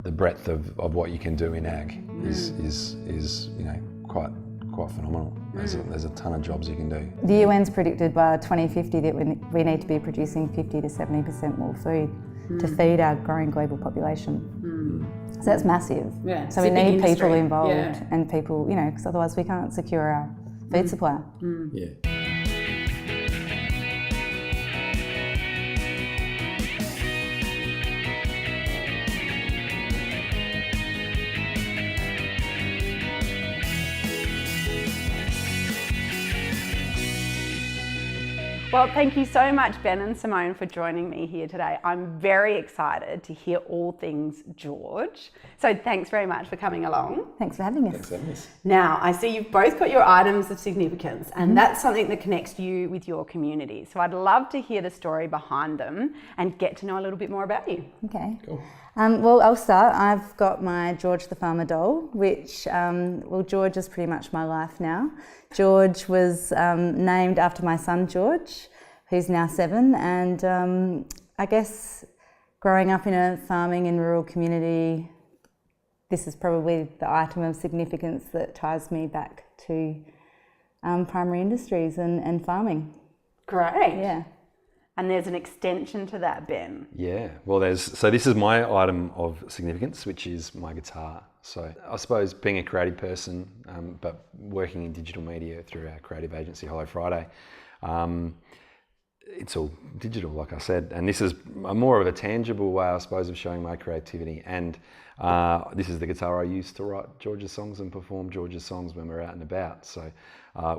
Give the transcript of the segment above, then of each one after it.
the breadth of what you can do in ag is quite phenomenal. There's a ton of jobs you can do. The UN's predicted by 2050 that we need to be producing 50 to 70% more food to feed our growing global population. So that's massive. Yeah, so we need people involved and people, because otherwise we can't secure our food supply. Yeah. Well, thank you so much, Ben and Simone, for joining me here today. I'm very excited to hear all things George. So thanks very much for coming along. Thanks for having us. Thanks for having us. Now, I see you've both got your items of significance, and that's something that connects you with your community. So I'd love to hear the story behind them and get to know a little bit more about you. Okay. Cool. Well, I'll start. I've got my George the Farmer doll, which, George is pretty much my life now. George was named after my son George, who's now 7, and I guess growing up in a farming and rural community, this is probably the item of significance that ties me back to primary industries and farming. Great. Yeah. And there's an extension to that, Ben. Yeah, well, this is my item of significance, which is my guitar. So I suppose being a creative person, but working in digital media through our creative agency, Hello Friday, it's all digital, like I said, and this is more of a tangible way, I suppose, of showing my creativity. And this is the guitar I use to write George's songs and perform George's songs when we're out and about. So,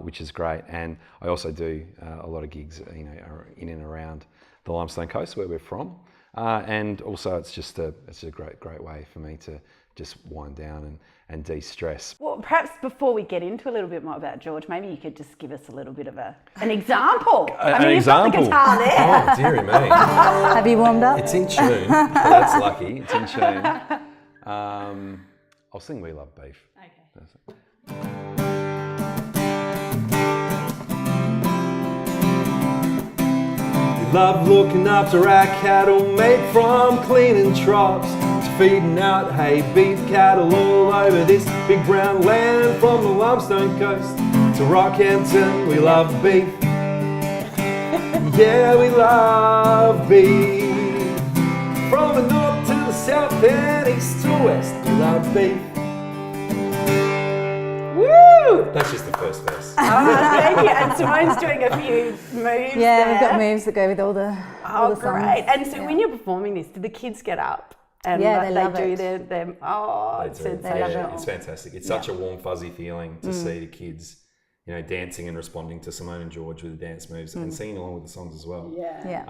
which is great. And I also do a lot of gigs, in and around the Limestone Coast where we're from. And also, it's a great way for me to just wind down and de-stress. Well, perhaps before we get into a little bit more about George, maybe you could just give us a little bit of an example. An example? You've got the guitar there. Oh, dearie me. Have you warmed up? It's in tune. That's lucky. It's in tune. I'll sing We Love Beef. Okay. We love looking after our cattle, made from cleaning troughs to feeding out hay, beef cattle all over this big brown land. From the Limestone Coast to Rockhampton, we love beef. Yeah, we love beef. From the north to the south and east to west, we love beef. Woo! That's just the first verse. Thank you. And Simone's doing a few moves. Yeah, there. we've got moves that go with all the songs. Great. And so when you're performing this, do the kids get up? And they love do it. their it's sensational. It's fantastic. It's such a warm, fuzzy feeling to see the kids, dancing and responding to Simone and George with the dance moves and singing along with the songs as well. Yeah.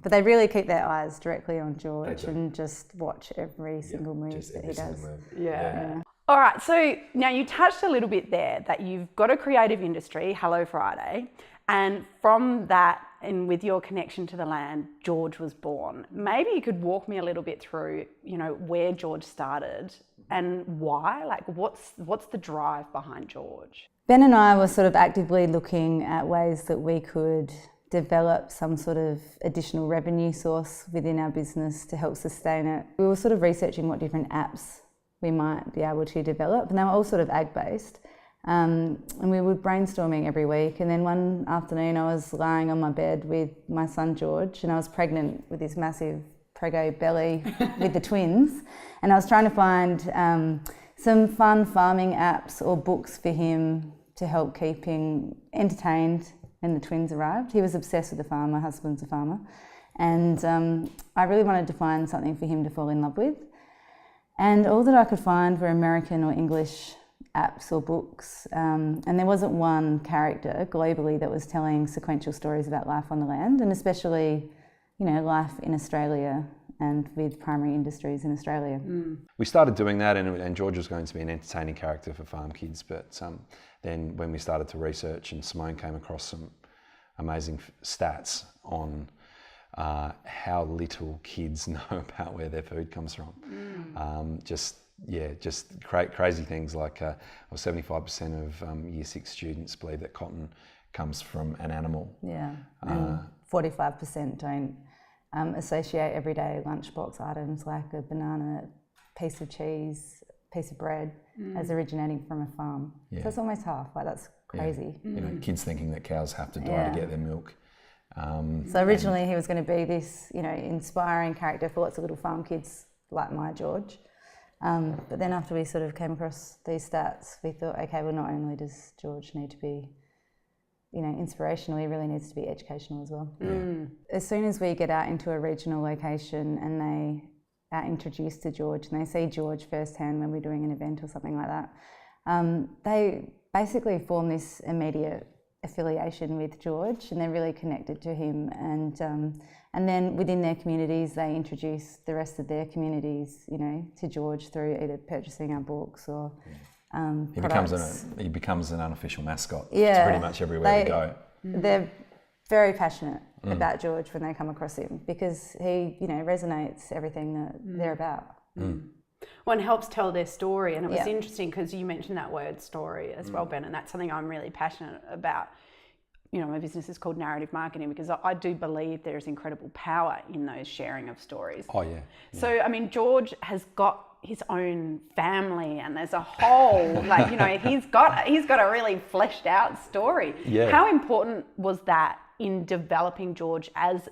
But they really keep their eyes directly on George and just watch every single move that he does. Yeah. All right, so now you touched a little bit there that you've got a creative industry, Hello Friday, and from that and with your connection to the land, George was born. Maybe you could walk me a little bit through, where George started and why, like what's the drive behind George? Ben and I were sort of actively looking at ways that we could develop some sort of additional revenue source within our business to help sustain it. We were sort of researching what different apps we might be able to develop, and they were all sort of ag-based. And we were brainstorming every week, and then one afternoon I was lying on my bed with my son George, and I was pregnant with this massive prego belly with the twins, and I was trying to find some fun farming apps or books for him to help keep him entertained when the twins arrived. He was obsessed with the farm, my husband's a farmer, and I really wanted to find something for him to fall in love with. And all that I could find were American or English apps or books, and there wasn't one character globally that was telling sequential stories about life on the land, and especially, life in Australia and with primary industries in Australia. We started doing that, and George was going to be an entertaining character for farm kids, but then when we started to research, and Simone came across some amazing stats on how little kids know about where their food comes from. Just crazy things like 75% of Year 6 students believe that cotton comes from an animal. Yeah, and 45% don't associate everyday lunchbox items like a banana, piece of cheese, piece of bread as originating from a farm. So it's almost half. Like, that's crazy. You know, kids thinking that cows have to die to get their milk. So originally he was going to be this, you know, inspiring character for lots of little farm kids like my George. But then after we sort of came across these stats, we thought, okay, well, not only does George need to be, you know, inspirational, he really needs to be educational as well. As soon as we get out into a regional location and they are introduced to George and they see George firsthand when we're doing an event or something like that, they basically form this immediate affiliation with George, and they're really connected to him. And then within their communities, they introduce the rest of their communities, you know, to George through either purchasing our books or he becomes an unofficial mascot to pretty much everywhere we go. They're very passionate about George when they come across him, because he, you know, resonates everything that they're about. One helps tell their story, and it was interesting because you mentioned that word story as well, Ben, and that's something I'm really passionate about. You know, my business is called narrative marketing because I do believe there is incredible power in those sharing of stories. Oh yeah. So I mean, George has got his own family, and there's a whole like, you know, he's got a really fleshed out story. Yeah. How important was that in developing George as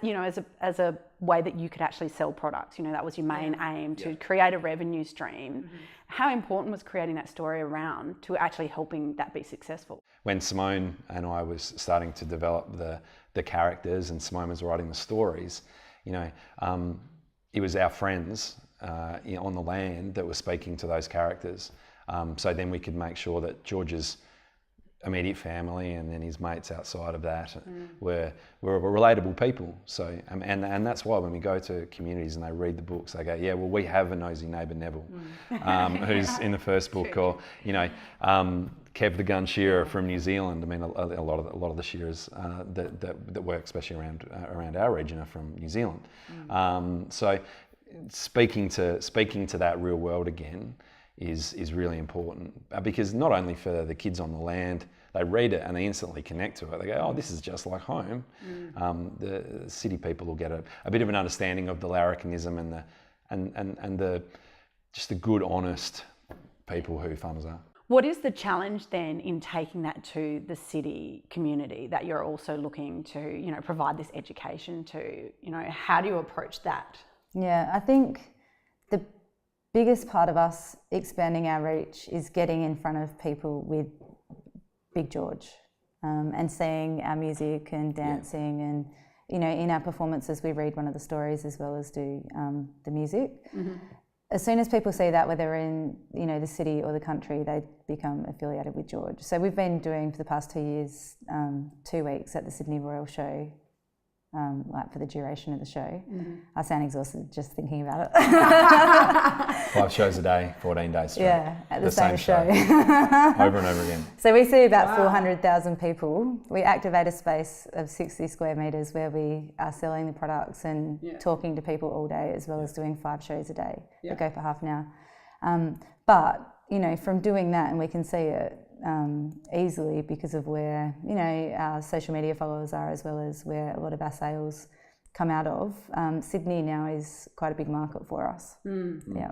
you know, as a way that you could actually sell products? You know, that was your main aim, to create a revenue stream. How important was creating that story around to actually helping that be successful? When Simone and I was starting to develop the characters and Simone was writing the stories, you know, it was our friends on the land that were speaking to those characters. So then we could make sure that George's immediate family and then his mates outside of that were relatable people. So and that's why when we go to communities and they read the books, they go, yeah, well, we have a nosy neighbour Neville, who's in the first book, or you know, Kev the gun shearer from New Zealand. I mean, a lot of the shearers that work, especially around our region, are from New Zealand. So speaking to that real world again is really important, because not only for the kids on the land, they read it and they instantly connect to it. They go, oh, this is just like home. The city people will get a bit of an understanding of the larrikinism and the just the good, honest people who farmers are. What is the challenge then in taking that to the city community that you're also looking to, you know, provide this education to? You know, how do you approach that? Yeah, I think the biggest part of us expanding our reach is getting in front of people with Big George, and seeing our music and dancing, and you know, in our performances we read one of the stories as well as do the music. As soon as people see that, whether in, you know, the city or the country, they become affiliated with George. So we've been doing for the past 2 years 2 weeks at the Sydney Royal Show. Like for the duration of the show. I sound exhausted just thinking about it. 5 shows a day, 14 days straight. Yeah, at the same show. Over and over again. So we see about 400,000 people. We activate a space of 60 square metres where we are selling the products and talking to people all day, as well as doing 5 shows a day that go for half an hour. But, you know, from doing that, and we can see it easily because of where, you know, our social media followers are, as well as where a lot of our sales come out of. Sydney now is quite a big market for us. Yeah,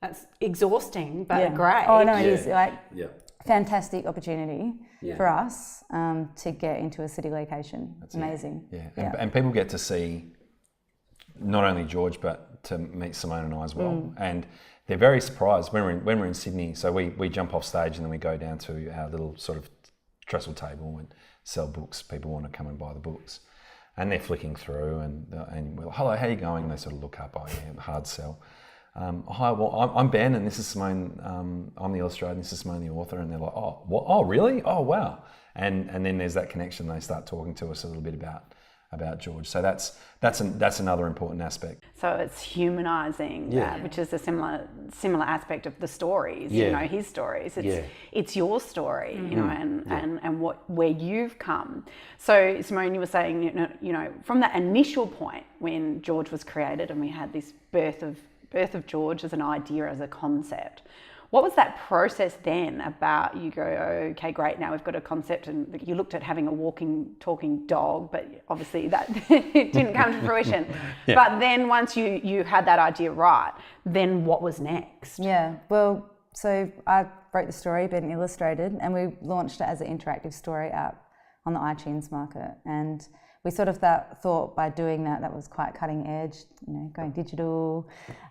that's exhausting, but great. Oh no, it is like fantastic opportunity for us to get into a city location. That's amazing. And people get to see not only George, but to meet Simone and I as well. And they're very surprised when we're in Sydney. So we jump off stage and then we go down to our little sort of trestle table and sell books. People want to come and buy the books, and they're flicking through and we're like, hello, how are you going? And they sort of look up. Oh yeah, hard sell. Hi, well I'm Ben and this is Simone. I'm the illustrator. And this is Simone, the author. And they're like, oh, what? Oh really? Oh wow. And then there's that connection. They start talking to us a little bit about George. So that's another important aspect. So it's humanising that, which is a similar aspect of the stories, you know, his stories. It's your story, you know, and where you've come. So Simone, you were saying, you know, from that initial point when George was created and we had this birth of George as an idea, as a concept, What was that process then about? You go, okay, great, now we've got a concept, and you looked at having a walking, talking dog, but obviously that didn't come to fruition. Yeah. But then once you had that idea right, then what was next? Yeah, well, so I wrote the story, been illustrated, and we launched it as an interactive story app on the iTunes market. And we sort of thought by doing that was quite cutting edge, going digital,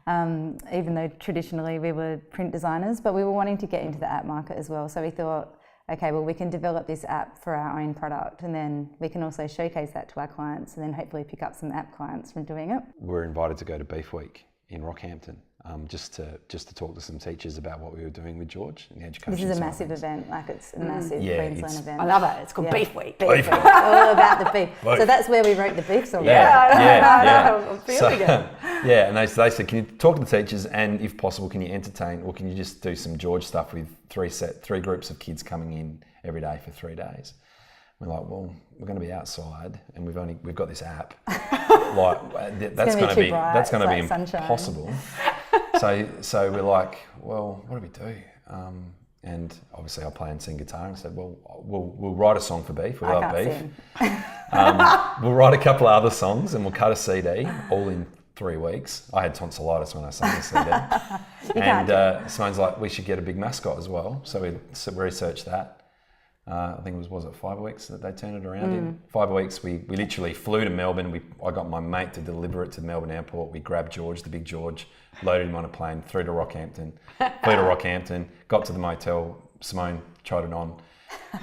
even though traditionally we were print designers, but we were wanting to get into the app market as well. So we thought, okay, well, we can develop this app for our own product, and then we can also showcase that to our clients, and then hopefully pick up some app clients from doing it. We're invited to go to Beef Week in Rockhampton, just to talk to some teachers about what we were doing with George in the education. This is a massive event, like it's a massive Queensland event. I love it. It's called Beef Week. Beef Week. All about the beef. So that's where we wrote the beef song. I'm feeling it. Yeah, and they said, can you talk to the teachers, and if possible, can you entertain, or can you just do some George stuff with three groups of kids coming in every day for 3 days? We're like, well, we're going to be outside, and we've got this app. That's going to be impossible. So we're like, well, what do we do? And obviously I play and sing guitar, and said, well, we'll write a song for Beef. We love Beef. We'll write a couple of other songs, and we'll cut a CD all in 3 weeks. I had tonsillitis when I sang the CD. And Simone's like, we should get a big mascot as well. So we researched that. I think it was it 5 weeks that they turned it around in? 5 weeks. We literally flew to Melbourne. I got my mate to deliver it to the Melbourne airport. We grabbed George, the big George, loaded him on a plane, flew to Rockhampton, got to the motel. Simone tried it on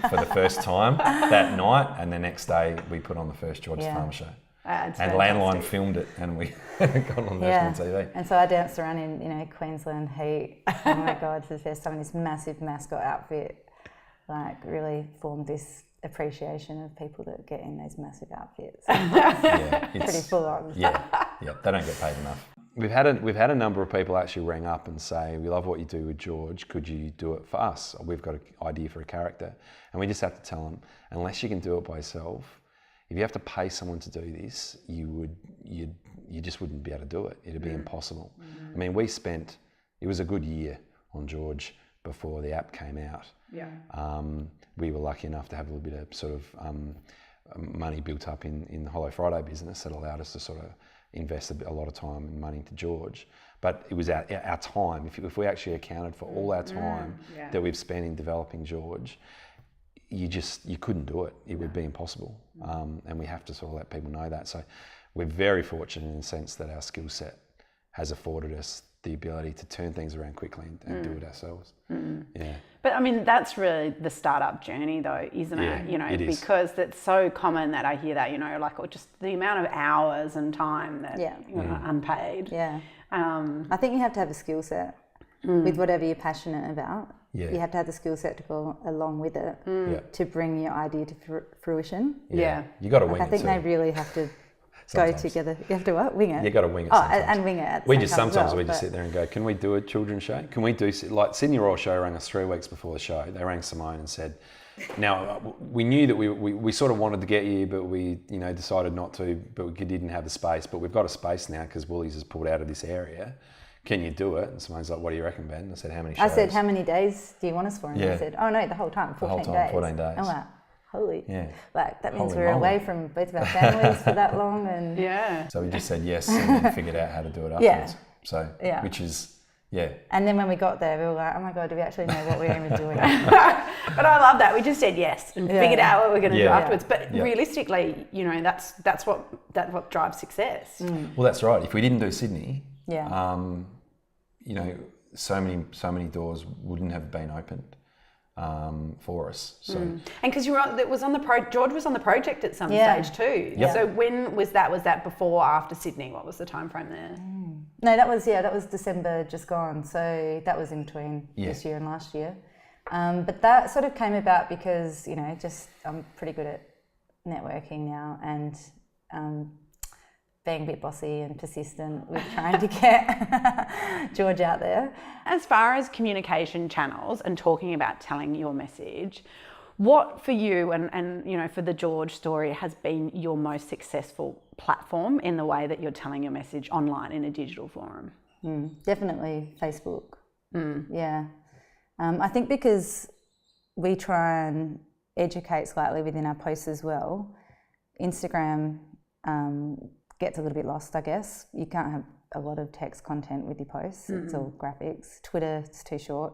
for the first time that night, and the next day we put on the first George Farmer show. And Landline filmed it, and we got on national TV. And so I danced around in Queensland heat. Oh my God, for the first time in this massive mascot outfit. Really formed this appreciation of people that get in those massive outfits. It's pretty full on. Yeah, they don't get paid enough. We've had a number of people actually ring up and say, we love what you do with George, could you do it for us? We've got an idea for a character. And we just have to tell them, unless you can do it by yourself, if you have to pay someone to do this, you just wouldn't be able to do it. It'd be impossible. I mean, it was a good year on George before the app came out. We were lucky enough to have a little bit of sort of money built up in the Hollow Friday business that allowed us to sort of invest a lot of time and money into George. But it was our time. If we actually accounted for all our time that we've spent in developing George, you couldn't do it. It would be impossible. And we have to sort of let people know that. So we're very fortunate in the sense that our skill set has afforded us the ability to turn things around quickly and do it ourselves. Yeah. But I mean, that's really the startup journey though, isn't it? It is. Because it's so common that I hear that, or just the amount of hours and time that unpaid. Yeah. I think you have to have a skill set with whatever you're passionate about. Yeah. You have to have the skill set to go along with it to bring your idea to fruition. Yeah. You got to wing it. I think they really have to go together. You have to what? Wing it? You got to wing it sometimes. And wing it at the same time we just sit there and go, can we do a children's show? Can we do, like Sydney Royal Show rang us 3 weeks before the show. They rang Simone and said, now we knew that we sort of wanted to get you, but we decided not to, but we didn't have the space. But we've got a space now because Woolies has pulled out of this area. Can you do it? And Simone's like, what do you reckon, Ben? I said, how many shows? I said, how many days do you want us for? And they said, oh no, the whole time, 14 days. 14 days. I'm like, holy. Yeah. That means we're away from both of our families for that long. And So we just said yes and then figured out how to do it afterwards. So, which is, And then when we got there, we were like, oh my God, do we actually know what we're even doing? But I love that. We just said yes and figured out what we're going to do afterwards. But realistically, that's what drives success. Well, that's right. If we didn't do Sydney, so many doors wouldn't have been opened for us. So, and because George was on the project at some stage too. Yep. So when was that? Was that before or after Sydney? What was the time frame there? No, that was December just gone. So that was in between this year and last year. But that sort of came about because I'm pretty good at networking now and being a bit bossy and persistent with trying to get George out there. As far as communication channels and talking about telling your message, what for you and for the George story has been your most successful platform in the way that you're telling your message online in a digital forum? Definitely Facebook. Yeah. I think because we try and educate slightly within our posts as well, Instagram gets a little bit lost, I guess. You can't have a lot of text content with your posts. It's all graphics. Twitter, it's too short.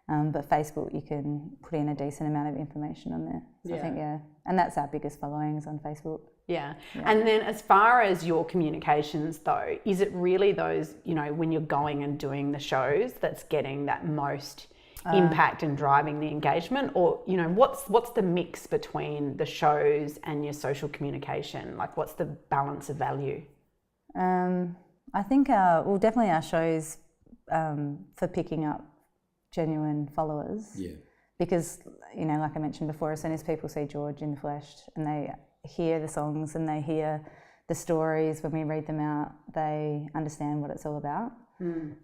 But Facebook, you can put in a decent amount of information on there. So I think, and that's our biggest followings on Facebook. Yeah. And then as far as your communications though, is it really those, when you're going and doing the shows that's getting that most impact and driving the engagement? Or, what's the mix between the shows and your social communication? Like, what's the balance of value? I think definitely our shows for picking up genuine followers. Yeah. Because, like I mentioned before, as soon as people see George in the flesh and they hear the songs and they hear the stories when we read them out, they understand what it's all about.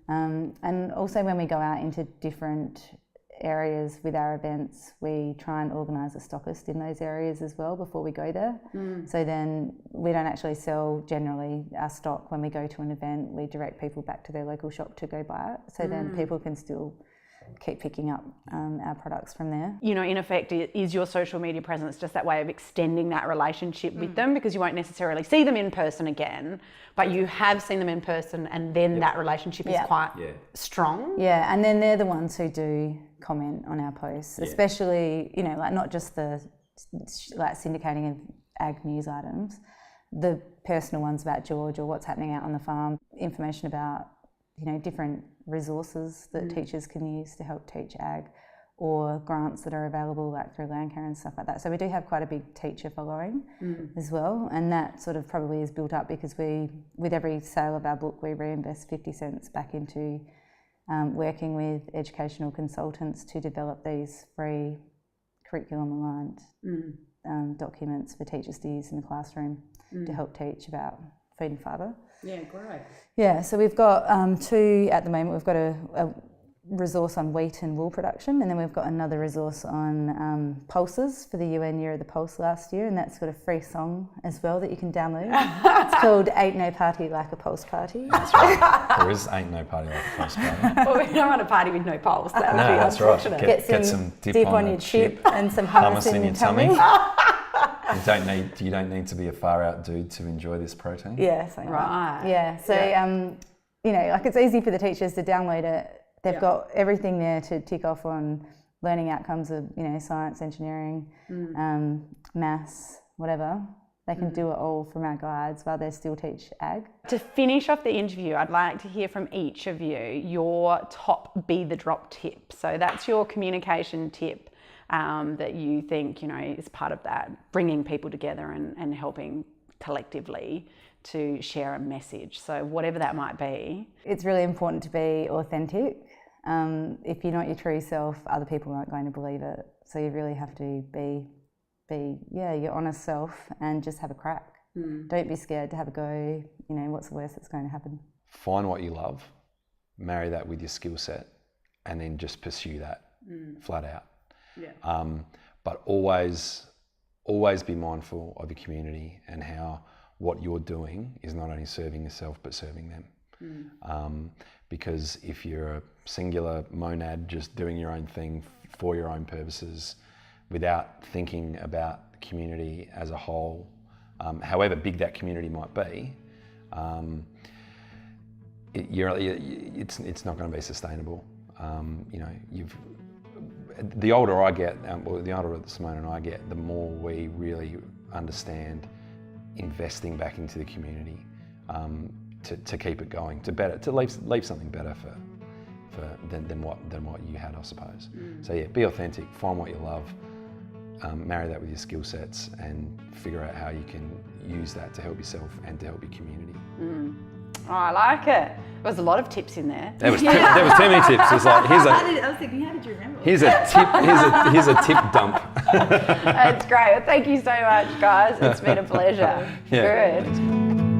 And also when we go out into different areas with our events, we try and organise a stockist in those areas as well before we go there. So then we don't actually sell generally our stock when we go to an event. We direct people back to their local shop to go buy it. So then people can still keep picking up our products from there. In effect, is your social media presence just that way of extending that relationship with them, because you won't necessarily see them in person again, but you have seen them in person, and then that relationship is quite strong. Yeah, and then they're the ones who do comment on our posts, especially, like not just the syndicating of ag news items, the personal ones about George or what's happening out on the farm, information about, different resources that teachers can use to help teach ag, or grants that are available like through Landcare and stuff like that. So we do have quite a big teacher following as well, and that sort of probably is built up because with every sale of our book, we reinvest 50 cents back into working with educational consultants to develop these free curriculum aligned documents for teachers to use in the classroom to help teach about feed and fibre. Yeah, great. Yeah, so we've got two at the moment. We've got a resource on wheat and wool production, and then we've got another resource on pulses for the UN Year of the Pulse last year, and that's got a free song as well that you can download. It's called Ain't No Party Like a Pulse Party. That's right. There ain't no party like a pulse party. Well, we don't want a party with no pulse. That would be unfortunate. Right. Get some dip on your chip and some hummus in your tummy. You don't need to be a far out dude to enjoy this protein. Yeah, right. Yeah, so it's easy for the teachers to download it. They've got everything there to tick off on learning outcomes of science, engineering, maths, whatever. They can do it all from our guides while they still teach ag. To finish off the interview, I'd like to hear from each of you your top be the drop tip. So that's your communication tip. That you think, is part of that, bringing people together and helping collectively to share a message. So whatever that might be. It's really important to be authentic. If you're not your true self, other people aren't going to believe it. So you really have to be your honest self and just have a crack. Don't be scared to have a go. What's the worst that's going to happen? Find what you love, marry that with your skill set, and then just pursue that flat out. Yeah. But always be mindful of your community and how what you're doing is not only serving yourself but serving them. Because if you're a singular monad just doing your own thing for your own purposes without thinking about the community as a whole, however big that community might be, it's not going to be sustainable. The older I get, the older Simone and I get, the more we really understand investing back into the community to keep it going, to leave something better than what you had, I suppose. So yeah, be authentic, find what you love, marry that with your skill sets, and figure out how you can use that to help yourself and to help your community. Oh, I like it. There was a lot of tips in there. There was too many tips. It was like, I was thinking, how did you remember? Here's a tip dump. That's great. Well, thank you so much, guys. It's been a pleasure. Yeah, Good. thanks.